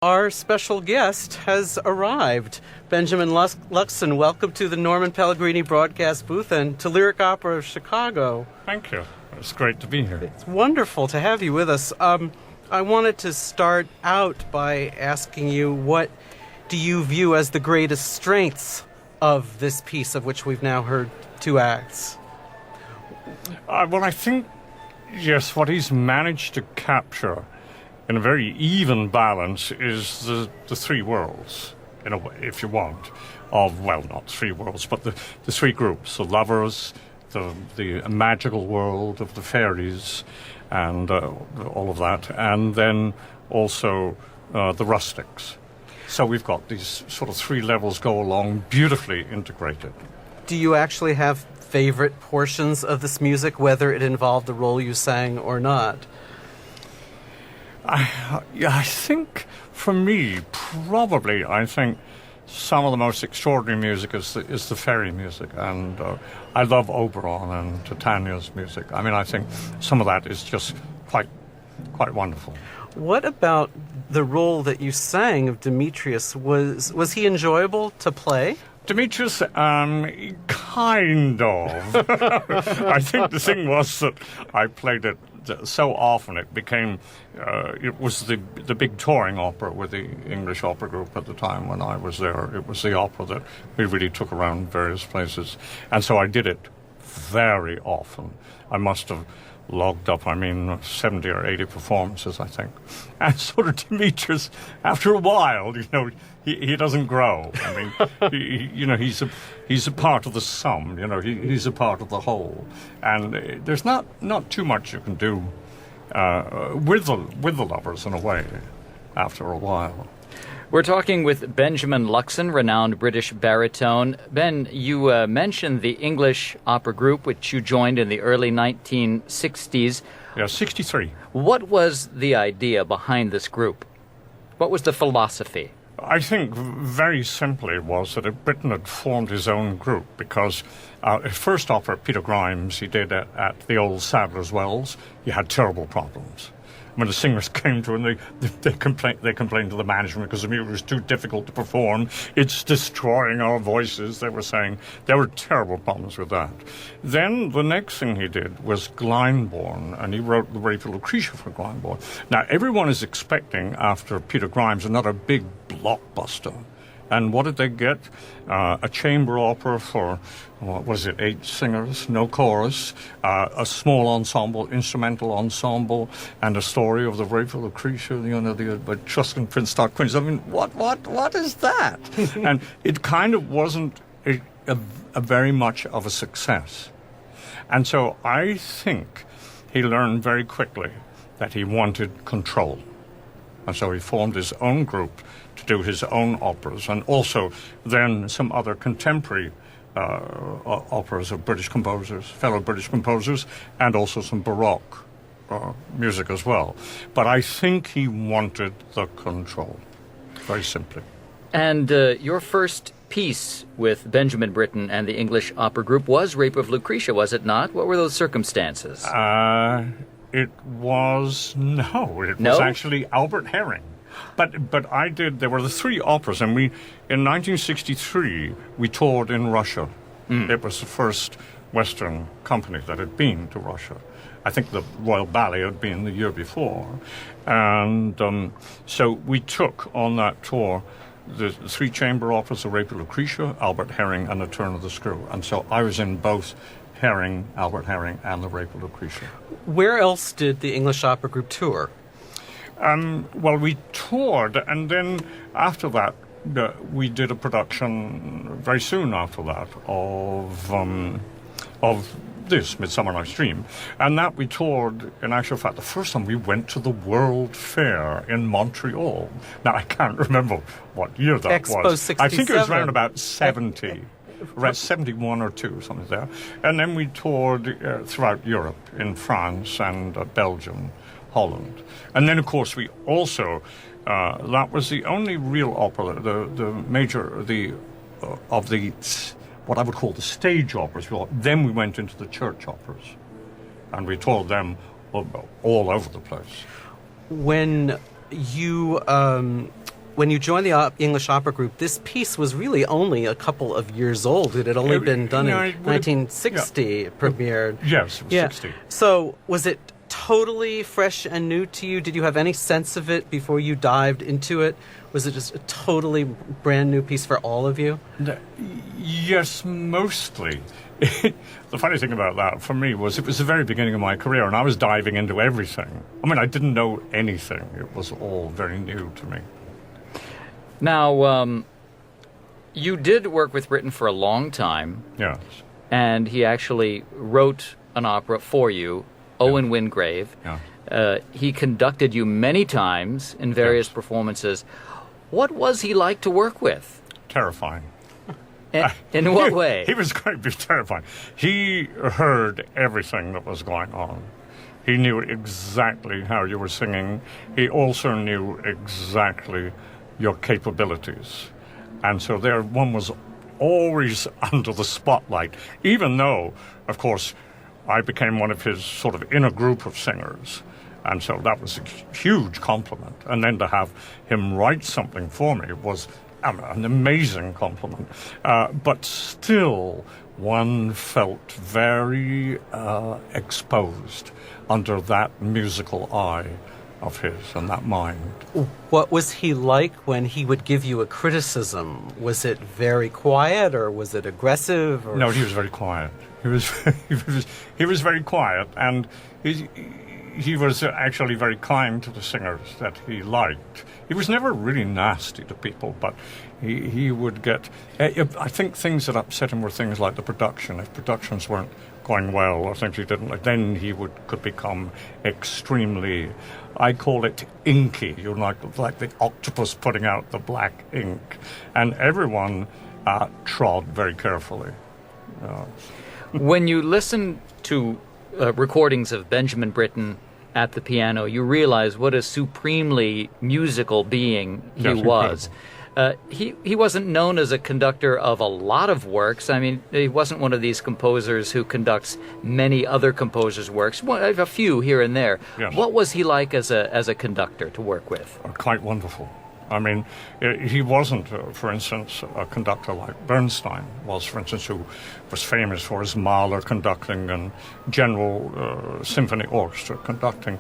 Our special guest has arrived. Benjamin Luxon, welcome to the Norman Pellegrini broadcast booth and to Lyric Opera of Chicago. Thank you. It's great to be here. It's wonderful to have you with us. I wanted to start out by asking you, what do you view as the greatest strengths of this piece, of which we've now heard two acts? Well, I think, yes, what he's managed to capture in a very even balance is the three worlds, in a way, if you want, of, well, not three worlds, but the three groups, the lovers, the magical world of the fairies, and all of that, and then also the rustics. So we've got these sort of three levels go along, beautifully integrated. Do you actually have favorite portions of this music, whether it involved the role you sang or not? I think, for me, probably, I think some of the most extraordinary music is the fairy music, and I love Oberon and Titania's music. I mean, I think some of that is just quite wonderful. What about the role that you sang of Demetrius? Was he enjoyable to play? Demetrius, kind of. I think the thing was that I played it so often it became, it was the big touring opera with the English opera group at the time when I was there. It was the opera that we really took around various places. And so I did it very often. I must have logged up, 70 or 80 performances, I think. And sort of Demetrius, after a while, he doesn't grow. I mean, he's a part of the sum. He's a part of the whole. And there's not too much you can do with the lovers in a way after a while. We're talking with Benjamin Luxon, renowned British baritone. Ben, you mentioned the English opera group, which you joined in the early 1960s. Yeah, 63. What was the idea behind this group? What was the philosophy? I think very simply was that Britain had formed his own group because his first opera, Peter Grimes, he did at the old Sadler's Wells. He had terrible problems. When the singers came to him, they complained to the management because the music was too difficult to perform. It's destroying our voices, they were saying. There were terrible problems with that. Then the next thing he did was Glyndebourne, and he wrote The Rape of Lucretia for Glyndebourne. Now, everyone is expecting, after Peter Grimes, another big blockbuster. And what did they get? A chamber opera for, 8 singers, no chorus, a small ensemble, instrumental ensemble, and a story of the Rape of Lucretia, the Etruscan Prince Stark Queens. I mean, what is that? And it kind of wasn't a very much of a success. And so I think he learned very quickly that he wanted control. And so he formed his own group to do his own operas, and also then some other contemporary operas of British composers, fellow British composers, and also some Baroque music as well. But I think he wanted the control, very simply. And your first piece with Benjamin Britten and the English opera group was Rape of Lucretia, was it not? What were those circumstances? It was actually Albert Herring. But there were the three operas, and in 1963, we toured in Russia. It was the first Western company that had been to Russia. I think the Royal Ballet had been the year before. And so we took on that tour the three chamber operas, The Rape of Lucretia, Albert Herring, and The Turn of the Screw. And so I was in both Herring, Albert Herring, and The Rape of Lucretia. Where else did the English opera group tour? Well, we toured, and then after that, we did a production very soon after that of this Midsummer Night's Dream, and that we toured. In actual fact, the first time we went to the World Fair in Montreal. Now I can't remember what year that Expo was. 67. I think it was around about 70. Around 71 or 2, something there. And then we toured throughout Europe, in France and Belgium, Holland. And then, of course, we also, that was the only real opera, of the, what I would call the stage operas. Then we went into the church operas, and we toured them all over the place. When you when you joined the English opera group, this piece was really only a couple of years old. It had only been done in 1960, it premiered. Yes, it was 60. So was it totally fresh and new to you? Did you have any sense of it before you dived into it? Was it just a totally brand new piece for all of you? Yes, mostly. The funny thing about that for me was it was the very beginning of my career, and I was diving into everything. I mean, I didn't know anything. It was all very new to me. Now, you did work with Britten for a long time. Yes. And he actually wrote an opera for you, Owen Wingrave. Yeah. He conducted you many times in various performances. What was he like to work with? Terrifying. In what way? He was going to be terrifying. He heard everything that was going on. He knew exactly how you were singing. He also knew exactly your capabilities. And so there one was always under the spotlight, even though, of course, I became one of his sort of inner group of singers. And so that was a huge compliment. And then to have him write something for me was an amazing compliment. But still, one felt very exposed under that musical eye of his and that mind. What was he like when he would give you a criticism? Was it very quiet, or was it aggressive? Or? No, he was very quiet. He was very quiet, and he was actually very kind to the singers that he liked. He was never really nasty to people, but he would get... I think things that upset him were things like the production. If productions weren't going well or things he didn't like, then he could become extremely... I call it inky, like the octopus putting out the black ink. And everyone trod very carefully. When you listen to recordings of Benjamin Britten at the piano, you realize what a supremely musical being he was. He wasn't known as a conductor of a lot of works. I mean, he wasn't one of these composers who conducts many other composers' works. A few here and there. Yes. What was he like as a conductor to work with? Quite wonderful. I mean, he wasn't, for instance, a conductor like Bernstein was, for instance, who was famous for his Mahler conducting and general symphony orchestra conducting.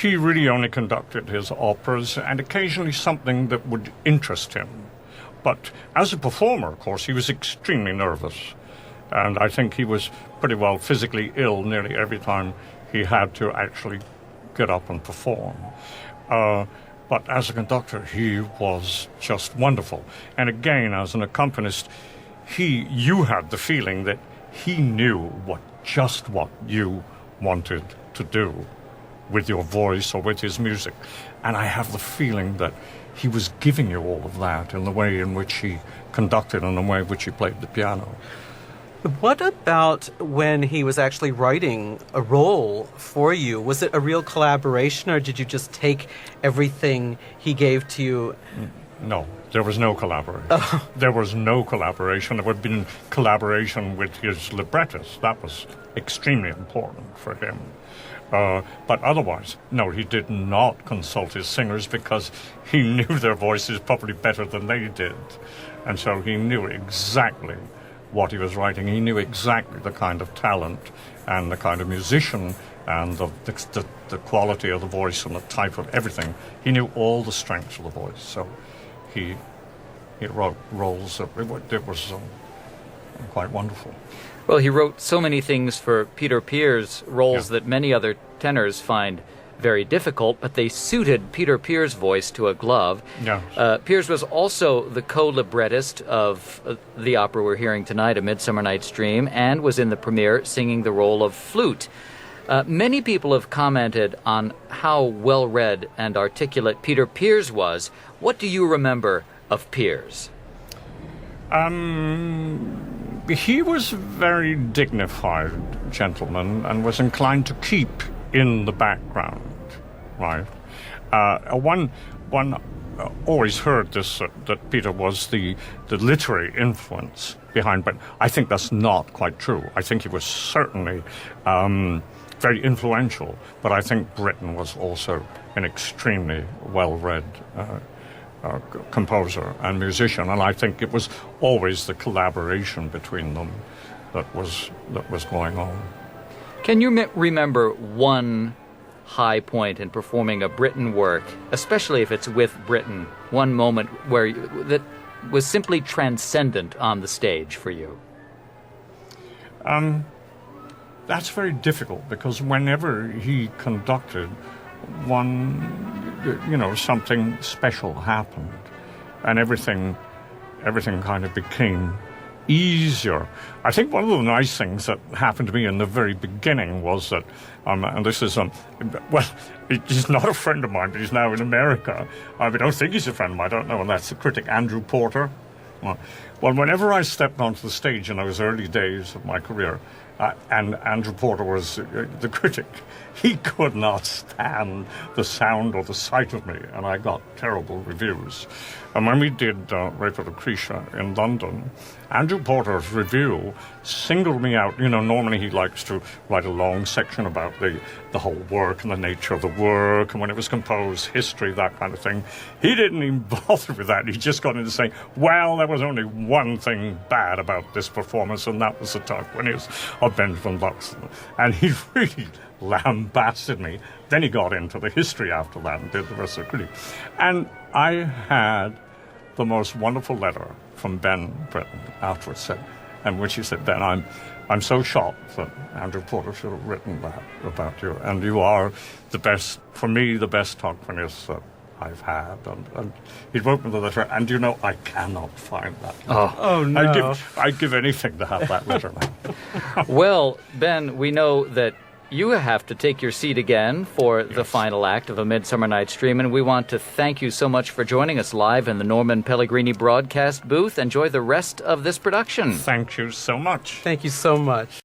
He really only conducted his operas and occasionally something that would interest him. But as a performer, of course, he was extremely nervous. And I think he was pretty well physically ill nearly every time he had to actually get up and perform. But as a conductor, he was just wonderful. And again, as an accompanist, you had the feeling that he knew just what you wanted to do with your voice or with his music. And I have the feeling that he was giving you all of that in the way in which he conducted and the way in which he played the piano. What about when he was actually writing a role for you? Was it a real collaboration, or did you just take everything he gave to you? No, there was no collaboration. Oh. There was no collaboration. There would have been collaboration with his librettist. That was extremely important for him. But otherwise, no, he did not consult his singers because he knew their voices probably better than they did. And so he knew exactly what he was writing. He knew exactly the kind of talent and the kind of musician and the quality of the voice and the type of everything. He knew all the strengths of the voice. So he wrote roles that it was quite wonderful. Well, he wrote so many things for Peter Pears, roles that many other tenors find very difficult, but they suited Peter Pears' voice to a glove. Yes. Pears was also the co-librettist of the opera we're hearing tonight, A Midsummer Night's Dream, and was in the premiere singing the role of flute. Many people have commented on how well-read and articulate Peter Pears was. What do you remember of Pears? He was a very dignified gentleman and was inclined to keep in the background, right? One always heard this, that Peter was the literary influence behind, but I think that's not quite true. I think he was certainly very influential, but I think Britten was also an extremely well-read composer and musician, and I think it was always the collaboration between them that was going on. Can you remember one high point in performing a Britten work, especially if it's with Britten, one moment where that was simply transcendent on the stage for you? That's very difficult, because whenever he conducted, something special happened, and everything kind of became easier. I think one of the nice things that happened to me in the very beginning was that, and this is, he's not a friend of mine, but he's now in America. I don't think he's a friend of mine, I don't know, and that's the critic Andrew Porter. Well, whenever I stepped onto the stage in those early days of my career, and Andrew Porter was the critic, he could not stand the sound or the sight of me, and I got terrible reviews. And when we did Rape of Lucretia in London, Andrew Porter's review singled me out. Normally he likes to write a long section about the whole work and the nature of the work, and when it was composed, history, that kind of thing. He didn't even bother with that. He just got into saying, well, there was only one thing bad about this performance, and that was the Tarquinius of Benjamin Luxon. And he really lambasted me. Then he got into the history after that and did the rest of the critique. And I had the most wonderful letter from Ben Britten afterwards, in which he said, Ben, I'm so shocked that Andrew Porter should have written that about you, and you are the best, for me, the best Tarquinius that I've had. And he wrote me the letter, and I cannot find that letter. Oh no. I'd give anything to have that letter now. Well, Ben, we know that you have to take your seat again for the final act of A Midsummer Night's Dream, and we want to thank you so much for joining us live in the Norman Pellegrini broadcast booth. Enjoy the rest of this production. Thank you so much. Thank you so much.